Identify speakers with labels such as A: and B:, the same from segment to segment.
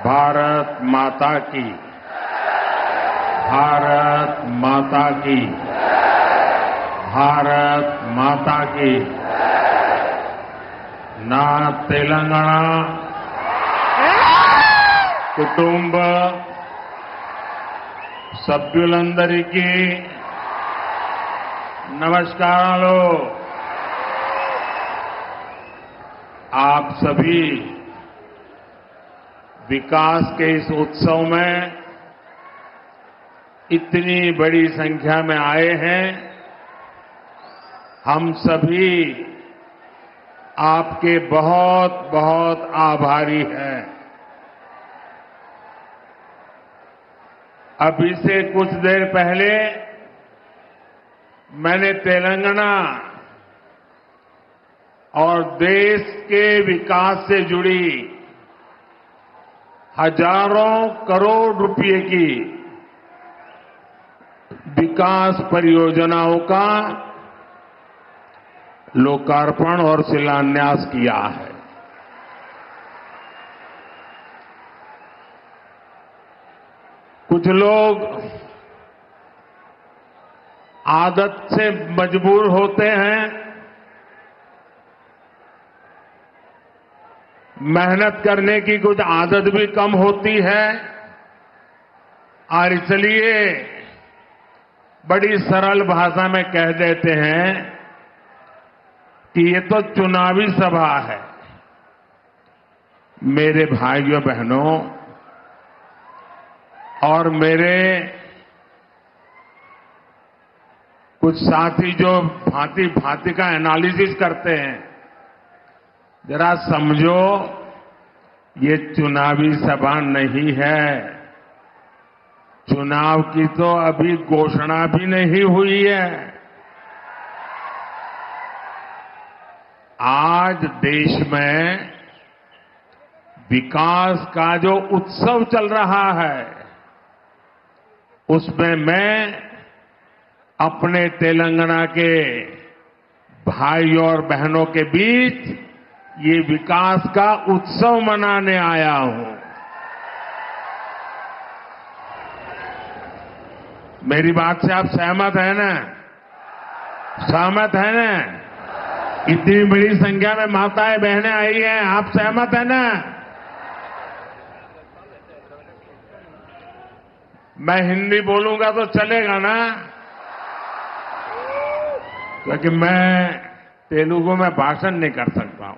A: भारत माता की। भारत माता की। भारत माता की। ना तेलंगाना కుటుంబ సభ్యులందరికీ नमस्काराలు। आप सभी विकास के इस उत्सव में इतनी बड़ी संख्या में आए हैं। हम सभी आपके बहुत बहुत आभारी हैं। अभी से कुछ देर पहले मैंने तेलंगाना और देश के विकास से जुड़ी हजारों करोड़ रुपए की विकास परियोजनाओं का लोकार्पण और शिलान्यास किया है। कुछ लोग आदत से मजबूर होते हैं, मेहनत करने की कुछ आदत भी कम होती है और इसलिए बड़ी सरल भाषा में कह देते हैं कि ये तो चुनावी सभा है। मेरे भाइयों बहनों और मेरे कुछ साथी जो भांति भांति का एनालिसिस करते हैं, जरा समझो ये चुनावी सभा नहीं है। चुनाव की तो अभी घोषणा भी नहीं हुई है। आज देश में विकास का जो उत्सव चल रहा है, उसमें मैं अपने तेलंगाना के भाइयों और बहनों के बीच ये विकास का उत्सव मनाने आया हूं। मेरी बात से आप सहमत हैं ना? सहमत हैं ना? इतनी बड़ी संख्या में माताएं बहनें आई हैं, आप सहमत हैं ना? मैं हिंदी बोलूंगा तो चलेगा ना? क्योंकि मैं तेलुगु में भाषण नहीं कर सकता हूं।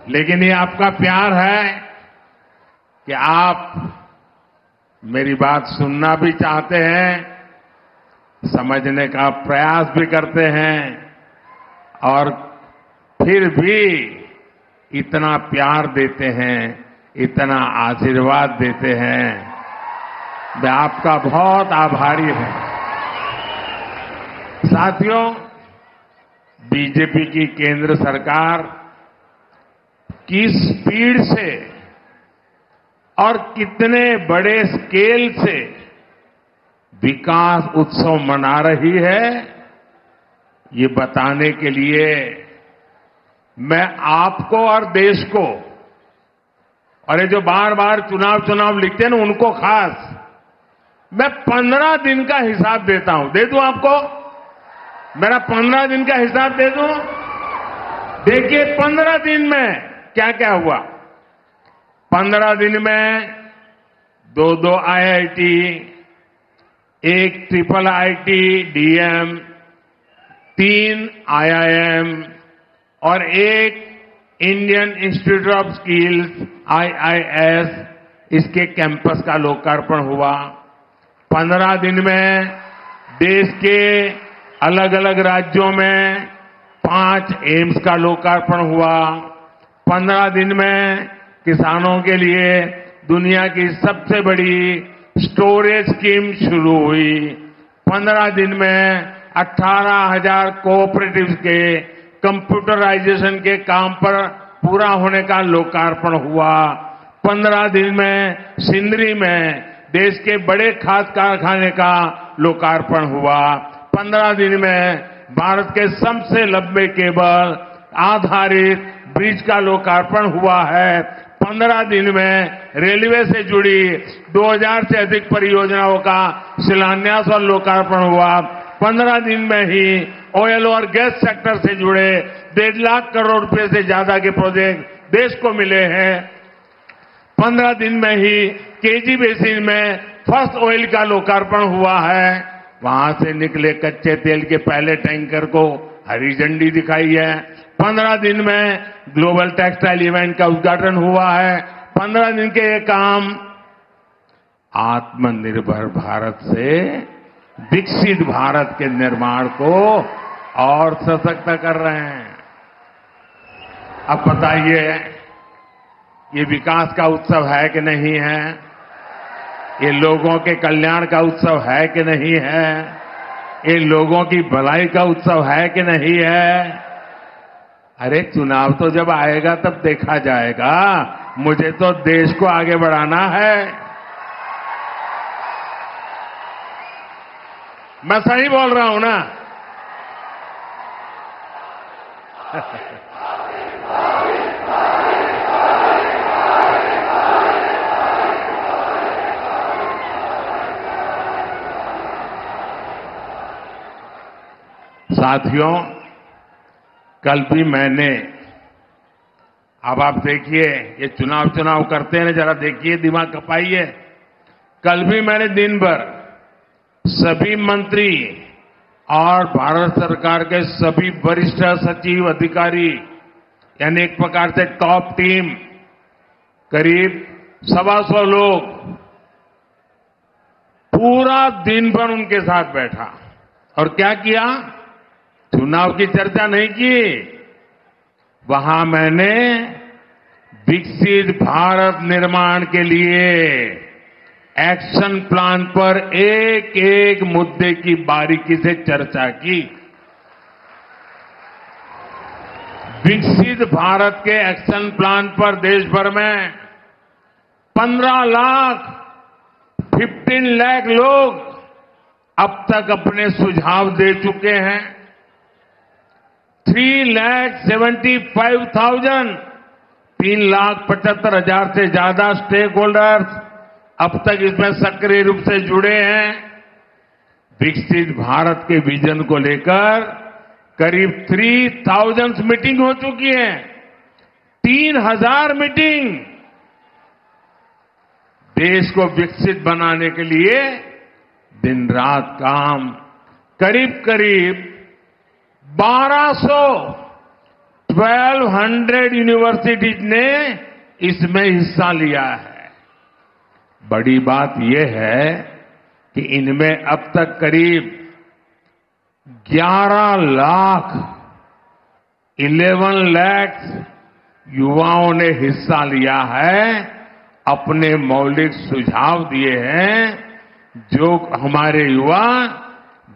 A: लेकिन ये आपका प्यार है कि आप मेरी बात सुनना भी चाहते हैं, समझने का प्रयास भी करते हैं और फिर भी इतना प्यार देते हैं, इतना आशीर्वाद देते हैं। मैं आपका बहुत आभारी हूं। साथियों, बीजेपी की केंद्र सरकार किस स्पीड से और कितने बड़े स्केल से विकास उत्सव मना रही है, ये बताने के लिए मैं आपको और देश को, और ये जो बार बार चुनाव लिखते हैं ना, उनको खास मैं 15 दिन का हिसाब देता हूं। दे दूं आपको? मेरा 15 दिन का हिसाब दे दूं? देखिए 15 दिन में क्या क्या हुआ। 15 दिन में 2 IIT, 1 IIIT DM, 3 IIM और 1 Indian institute of skills IIS, इसके कैंपस का लोकार्पण हुआ। 15 दिन में देश के अलग अलग राज्यों में 5 एम्स का लोकार्पण हुआ। 15 दिन में किसानों के लिए दुनिया की सबसे बड़ी स्टोरेज स्कीम शुरू हुई। 15 दिन में 18,000 कोऑपरेटिव्स के कंप्यूटराइजेशन के काम पर पूरा होने का लोकार्पण हुआ। 15 दिन में सिंदरी में देश के बड़े खाद कारखाने का लोकार्पण हुआ। 15 दिन में भारत के सबसे लंबे केबल आधारित ब्रिज का लोकार्पण हुआ है। 15 दिन में रेलवे से जुड़ी 2000 से अधिक परियोजनाओं का शिलान्यास और लोकार्पण हुआ। 15 दिन में ही ऑयल और गैस सेक्टर से जुड़े 1.5 लाख करोड़ रुपए से ज्यादा के प्रोजेक्ट देश को मिले हैं। 15 दिन में ही केजी बेसिन में फर्स्ट ऑयल का लोकार्पण हुआ है। वहां से निकले कच्चे तेल के पहले टैंकर को हरी झंडी दिखाई है। 15 दिन में ग्लोबल टेक्सटाइल इवेंट का उद्घाटन हुआ है। 15 दिन के ये काम आत्मनिर्भर भारत से विकसित भारत के निर्माण को और सशक्त कर रहे हैं। अब बताइए, ये विकास का उत्सव है कि नहीं है? ये लोगों के कल्याण का उत्सव है कि नहीं है? ये लोगों की भलाई का उत्सव है कि नहीं है? अरे चुनाव तो जब आएगा तब देखा जाएगा। मुझे तो देश को आगे बढ़ाना है। मैं सही बोल रहा हूं ना? साथियों, कल भी मैंने, अब आप देखिए, ये चुनाव करते हैं, जरा देखिए, दिमाग खपाइए। कल भी मैंने दिन भर सभी मंत्री और भारत सरकार के सभी वरिष्ठ सचिव अधिकारी, यानी एक प्रकार से टॉप टीम, करीब 125 लोग, पूरा दिन भर उनके साथ बैठा और क्या किया? चुनाव की चर्चा नहीं की। वहां मैंने विकसित भारत निर्माण के लिए एक्शन प्लान पर एक एक मुद्दे की बारीकी से चर्चा की। विकसित भारत के एक्शन प्लान पर देश भर में 15 लाख लोग अब तक अपने सुझाव दे चुके हैं। 3,75,000 से ज्यादा स्टेक होल्डर्स अब तक इसमें सक्रिय रूप से जुड़े हैं। विकसित भारत के विजन को लेकर करीब 3,000 मीटिंग हो चुकी है। 3,000 मीटिंग। देश को विकसित बनाने के लिए दिन रात काम, करीब 1200 यूनिवर्सिटीज ने इसमें हिस्सा लिया है। बड़ी बात यह है कि इनमें अब तक करीब 11 लाख युवाओं ने हिस्सा लिया है, अपने मौलिक सुझाव दिए हैं, जो हमारे युवा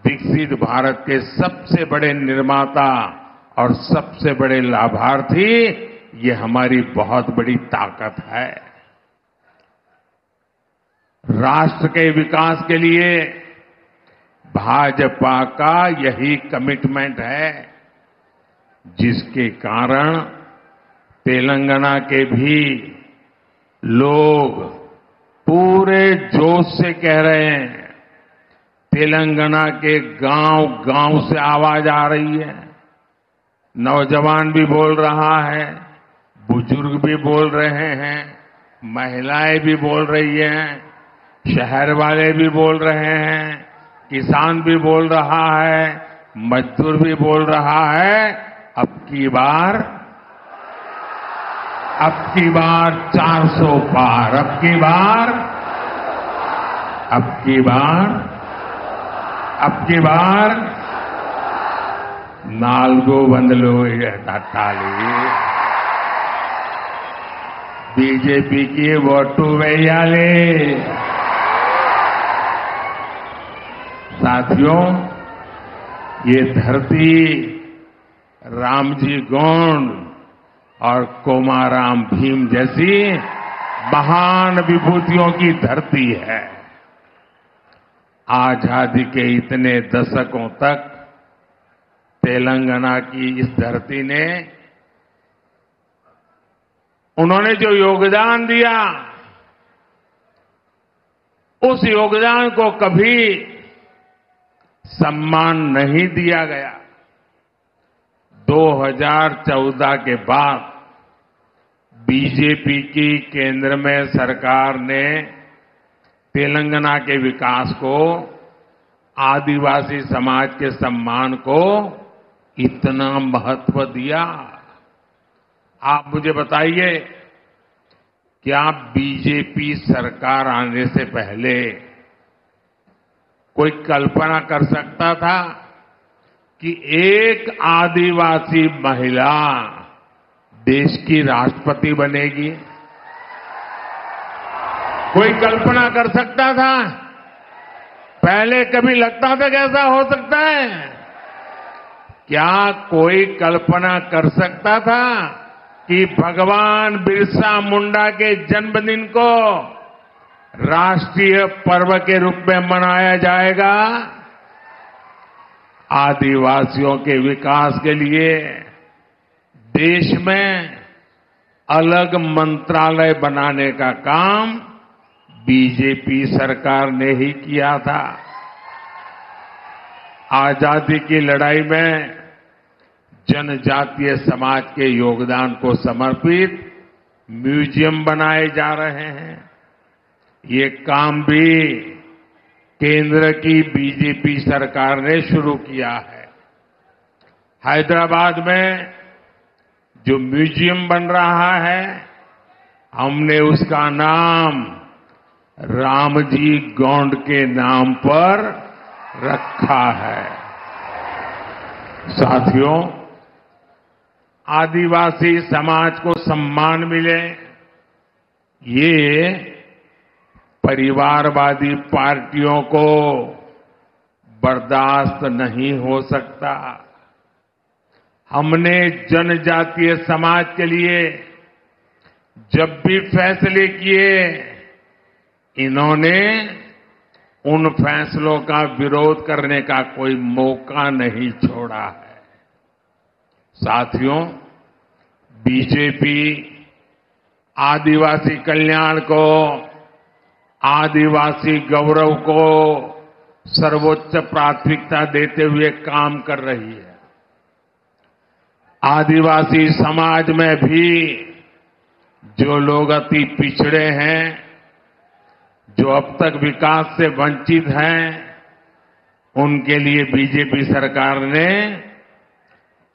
A: विकसित भारत के सबसे बड़े निर्माता और सबसे बड़े लाभार्थी, ये हमारी बहुत बड़ी ताकत है। राष्ट्र के विकास के लिए भाजपा का यही कमिटमेंट है, जिसके कारण तेलंगाना के भी लोग पूरे जोश से कह रहे हैं। तेलंगाना के गांव से आवाज आ रही है। नौजवान भी बोल रहा है, बुजुर्ग भी बोल रहे हैं, महिलाएं भी बोल रही हैं, शहर वाले भी बोल रहे हैं, किसान भी बोल रहा है, मजदूर भी बोल रहा है। अब की बार 400 पार, अब की बार 4 వందలు తట్టాలి। బీజేపీకి ఓటు వేయాలి। साथियों, ये धरती रामजी गोंड और कोमाराम भीम जैसी महान विभूतियों की धरती है। आजादी के इतने दशकों तक तेलंगाना की इस धरती ने उन्होंने जो योगदान दिया, उस योगदान को कभी सम्मान नहीं दिया गया। 2014 के बाद बीजेपी की केंद्र में सरकार ने तेलंगाना के विकास को, आदिवासी समाज के सम्मान को इतना महत्व दिया। आप मुझे बताइए, क्या बीजेपी सरकार आने से पहले कोई कल्पना कर सकता था कि एक आदिवासी महिला देश की राष्ट्रपति बनेगी? कोई कल्पना कर सकता था? पहले कभी लगता था कि ऐसा हो सकता है? क्या कोई कल्पना कर सकता था कि भगवान बिरसा मुंडा के जन्मदिन को राष्ट्रीय पर्व के रूप में मनाया जाएगा? आदिवासियों के विकास के लिए देश में अलग मंत्रालय बनाने का काम बीजेपी सरकार ने ही किया था। आजादी की लड़ाई में जनजातीय समाज के योगदान को समर्पित म्यूजियम बनाए जा रहे हैं। ये काम भी केंद्र की बीजेपी सरकार ने शुरू किया है। हैदराबाद में जो म्यूजियम बन रहा है, हमने उसका नाम रामजी गोंड के नाम पर रखा है। साथियों, आदिवासी समाज को सम्मान मिले, ये परिवारवादी पार्टियों को बर्दाश्त नहीं हो सकता। हमने जनजातीय समाज के लिए जब भी फैसले किए, इन्होंने उन फैसलों का विरोध करने का कोई मौका नहीं छोड़ा है। साथियों, बीजेपी आदिवासी कल्याण को, आदिवासी गौरव को सर्वोच्च प्राथमिकता देते हुए काम कर रही है। आदिवासी समाज में भी जो लोग अति पिछड़े हैं, जो अब तक विकास से वंचित हैं, उनके लिए बीजेपी सरकार ने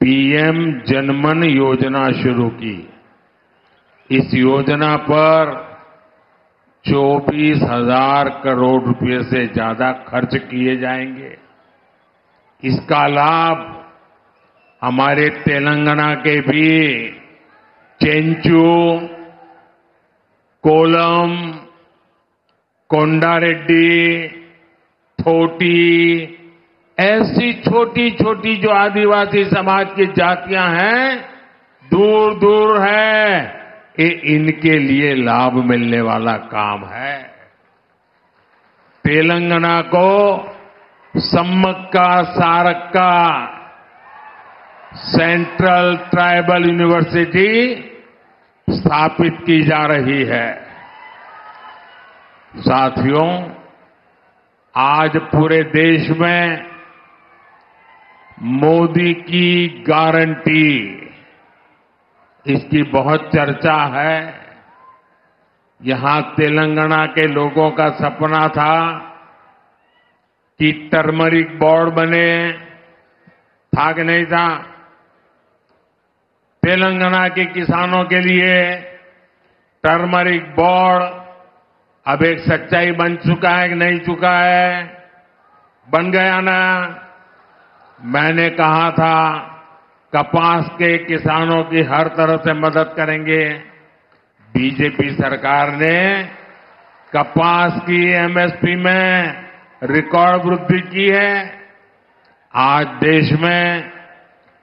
A: पीएम जनमन योजना शुरू की। इस योजना पर 24,000 करोड़ रुपए से ज्यादा खर्च किए जाएंगे। इसका लाभ हमारे तेलंगाना के भी चेंचू, कोलम, कोंडारेड्डी, थोटी, ऐसी छोटी छोटी जो आदिवासी समाज की जातियां हैं, दूर दूर है, ये इनके लिए लाभ मिलने वाला काम है। तेलंगाना को Sammakka Sarakka central tribal university स्थापित की जा रही है। साथियों, आज पूरे देश में मोदी की गारंटी, इसकी बहुत चर्चा है। यहां तेलंगाना के लोगों का सपना था कि टर्मरिक बोर्ड बने, था कि नहीं था? तेलंगाना के किसानों के लिए टर्मरिक बोर्ड अब एक सच्चाई बन चुका है कि नहीं चुका है? बन गया ना? मैंने कहा था कपास के किसानों की हर तरह से मदद करेंगे। बीजेपी सरकार ने कपास की एमएसपी में रिकॉर्ड वृद्धि की है। आज देश में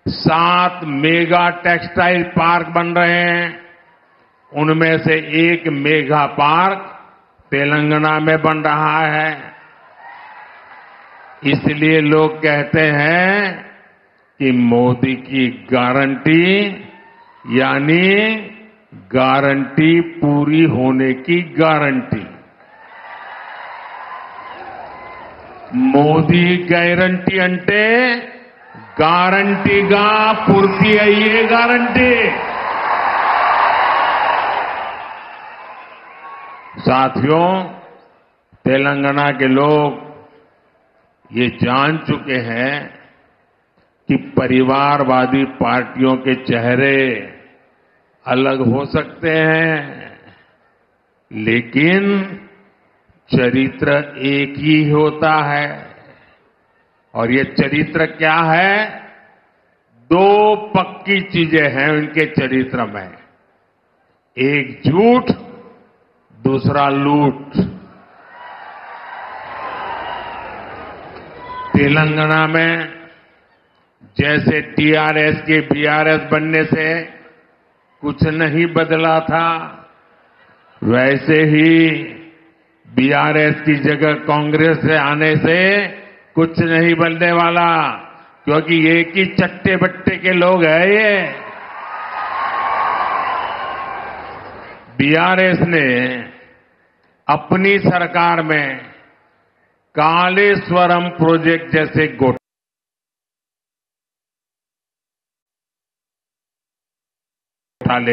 A: 7 मेगा टेक्सटाइल पार्क बन रहे हैं। उनमें से एक मेगा पार्क तेलंगाना में बन रहा है। इसलिए लोग कहते हैं कि मोदी की गारंटी यानी गारंटी पूरी होने की गारंटी। మోదీ గ్యారంటీ అంటే గ్యారంటీగా పూర్తి అయ్యే గ్యారంటీ। साथियों, तेलंगाना के लोग ये जान चुके हैं कि परिवारवादी पार्टियों के चेहरे अलग हो सकते हैं, लेकिन चरित्र एक ही होता है। और ये चरित्र क्या है? दो पक्की चीजें हैं उनके चरित्र में, एक झूठ, दूसरा लूट। तेलंगाना में जैसे टीआरएस के बीआरएस बनने से कुछ नहीं बदला था, वैसे ही बीआरएस की जगह कांग्रेस से आने से कुछ नहीं बनने वाला, क्योंकि एक ही चट्टे बट्टे के लोग हैं ये। बीआरएस ने अपनी सरकार में कालेश्वरम प्रोजेक्ट जैसे घोटाले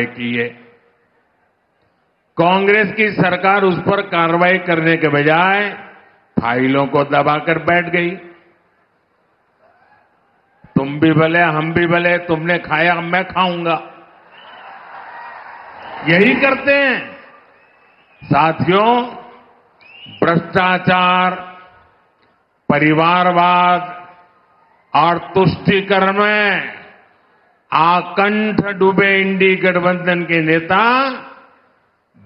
A: किए। कांग्रेस की सरकार उस पर कार्रवाई करने के बजाय फाइलों को दबाकर बैठ गई। तुम भी भले हम भी भले, तुमने खाया मैं खाऊंगा, यही करते हैं। साथियों, भ्रष्टाचार, परिवारवाद और तुष्टीकरण में आकंठ डूबे इंडी गठबंधन के नेता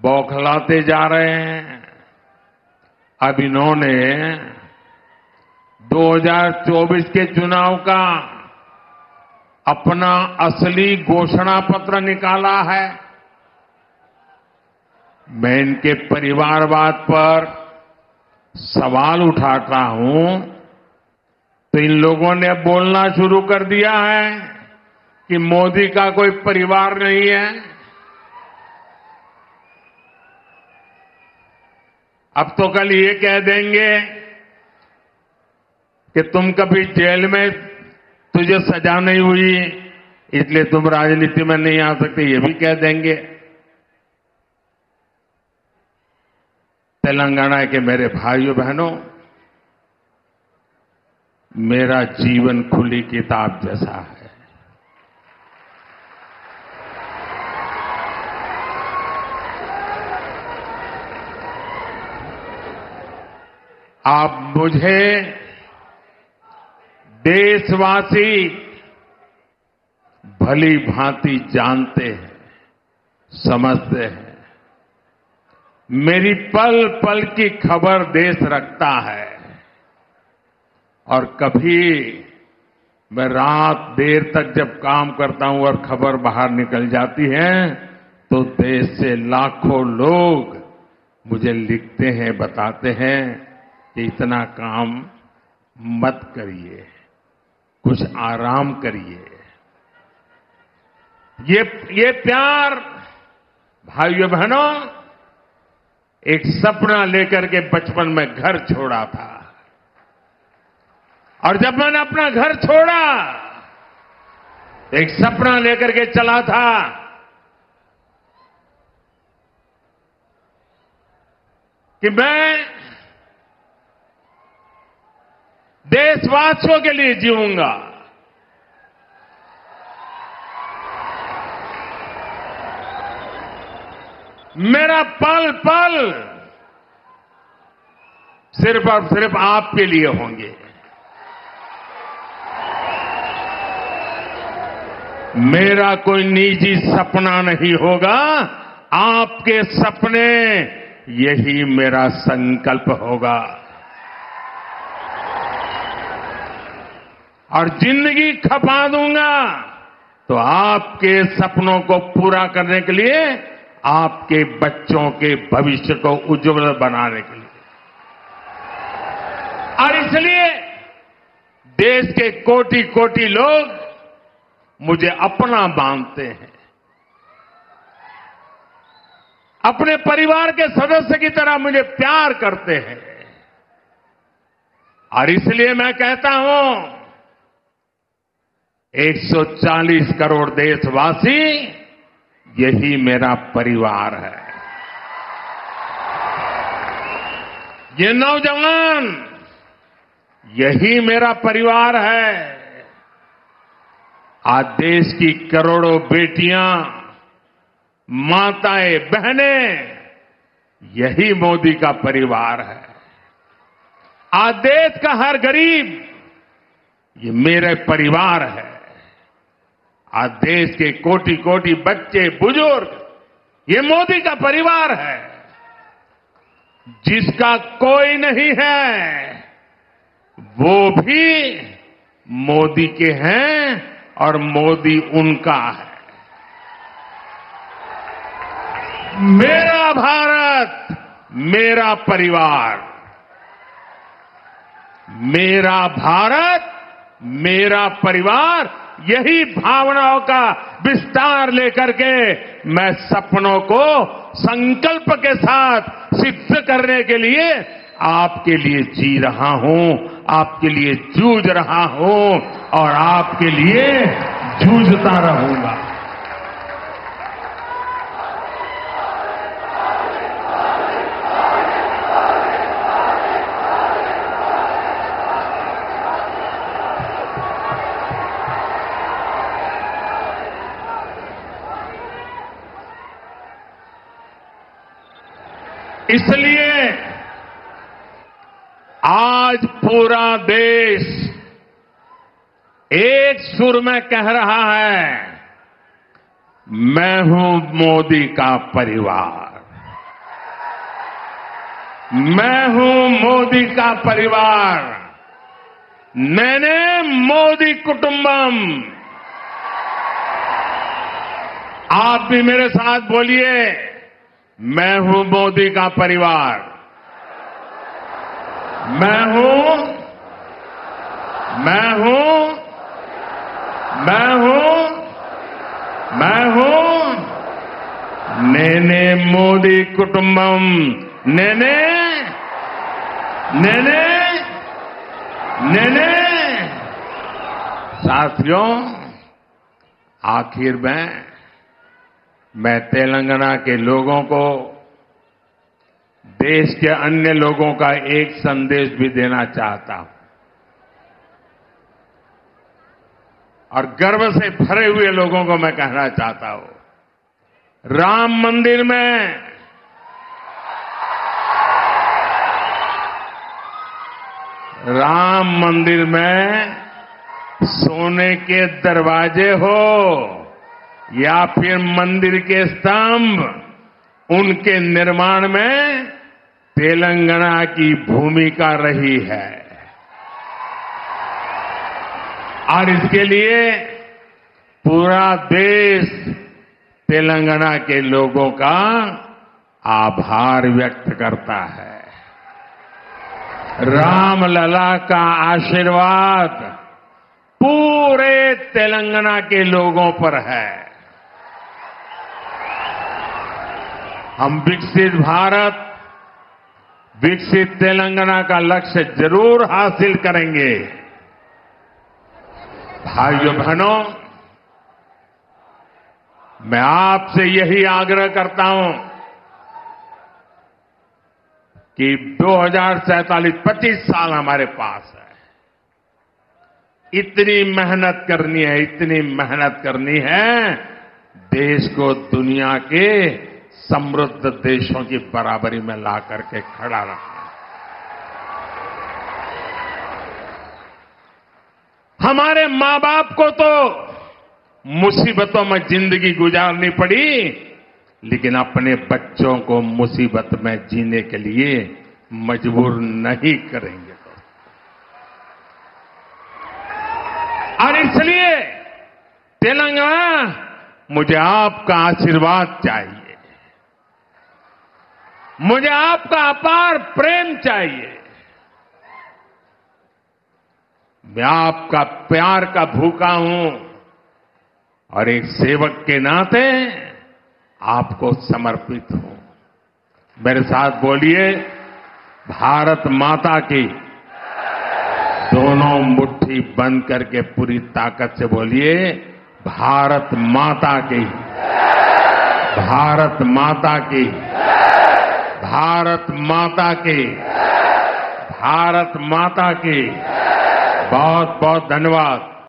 A: बौखलाते जा रहे हैं। अब इन्होंने 2024 के चुनाव का अपना असली घोषणा पत्र निकाला है। मैं इनके परिवारवाद पर सवाल उठाता हूं तो इन लोगों ने बोलना शुरू कर दिया है कि मोदी का कोई परिवार नहीं है। अब तो कल ये कह देंगे कि तुम कभी जेल में तुझे सजा नहीं हुई इसलिए तुम राजनीति में नहीं आ सकते, ये भी कह देंगे। तेलंगाना के मेरे भाइयों बहनों, मेरा जीवन खुली किताब जैसा है। आप मुझे देशवासी भली भांति जानते हैं, समझते हैं। मेरी पल पल की खबर देश रखता है और कभी मैं रात देर तक जब काम करता हूं और खबर बाहर निकल जाती है तो देश से लाखों लोग मुझे लिखते हैं, बताते हैं कि इतना काम मत करिए, कुछ आराम करिए। ये प्यार भाइयों बहनों, एक सपना लेकर के बचपन में घर छोड़ा था और जब मैंने अपना घर छोड़ा एक सपना लेकर के चला था कि मैं देशवासियों के लिए जीऊंगा। मेरा पल पल सिर्फ और सिर्फ आपके लिए होंगे। मेरा कोई निजी सपना नहीं होगा, आपके सपने, यही मेरा संकल्प होगा। और जिंदगी खपा दूंगा तो आपके सपनों को पूरा करने के लिए, आपके बच्चों के भविष्य को उज्जवल बनाने के लिए। और इसलिए देश के कोटि कोटि लोग मुझे अपना मानते हैं। अपने परिवार के सदस्य की तरह मुझे प्यार करते हैं। और इसलिए मैं कहता हूं 140 करोड़ देशवासी यही मेरा परिवार है। ये नौजवान यही मेरा परिवार है। आज देश की करोड़ों बेटियां, माताएं, बहनें यही मोदी का परिवार है। आज देश का हर गरीब ये मेरे परिवार है। आज देश के कोटि कोटि बच्चे, बुजुर्ग ये मोदी का परिवार है। जिसका कोई नहीं है वो भी मोदी के हैं और मोदी उनका है। मेरा भारत, मेरा परिवार, मेरा भारत, मेरा परिवार, यही भावनाओं का विस्तार लेकर के मैं सपनों को संकल्प के साथ सिद्ध करने के लिए आपके लिए जी रहा हूं, आपके लिए जूझ रहा हूं और आपके लिए जूझता रहूंगा। इसलिए आज पूरा देश एक सुर में कह रहा है, मैं हूं मोदी का परिवार, मैं हूं मोदी का परिवार, नेने मोदी कुटुंबम। आप भी मेरे साथ बोलिए, मैं हूं मोदी का परिवार, मैं हूं, मैं हूं, मैं हूं, मैं हूं नेने मोदी कुटुंबम, नेने, नेने, नेने। साथियों, आखिर में मैं तेलंगाना के लोगों को, देश के अन्य लोगों का एक संदेश भी देना चाहता हूं और गर्व से भरे हुए लोगों को मैं कहना चाहता हूं, राम मंदिर में सोने के दरवाजे हो या फिर मंदिर के स्तंभ, उनके निर्माण में तेलंगाना की भूमिका रही है। और इसके लिए पूरा देश तेलंगाना के लोगों का आभार व्यक्त करता है। रामलला का आशीर्वाद पूरे तेलंगाना के लोगों पर है। हम विकसित भारत, विकसित तेलंगाना का लक्ष्य जरूर हासिल करेंगे। भाइयों बहनों, मैं आपसे यही आग्रह करता हूं कि 2047 25 साल हमारे पास है। इतनी मेहनत करनी है, इतनी मेहनत करनी है, देश को दुनिया के समृद्ध देशों की बराबरी में ला करके खड़ा रखना। हमारे मां बाप को तो मुसीबतों में जिंदगी गुजारनी पड़ी, लेकिन अपने बच्चों को मुसीबत में जीने के लिए मजबूर नहीं करेंगे। और इसलिए तेलंगाना, मुझे आपका आशीर्वाद चाहिए, मुझे आपका अपार प्रेम चाहिए। मैं आपका प्यार का भूखा हूं और एक सेवक के नाते आपको समर्पित हूं। मेरे साथ बोलिए, भारत माता की। दोनों मुट्ठी बंद करके पूरी ताकत से बोलिए, भारत माता की, भारत माता की, भारत माता की, भारत माता की। बहुत बहुत धन्यवाद।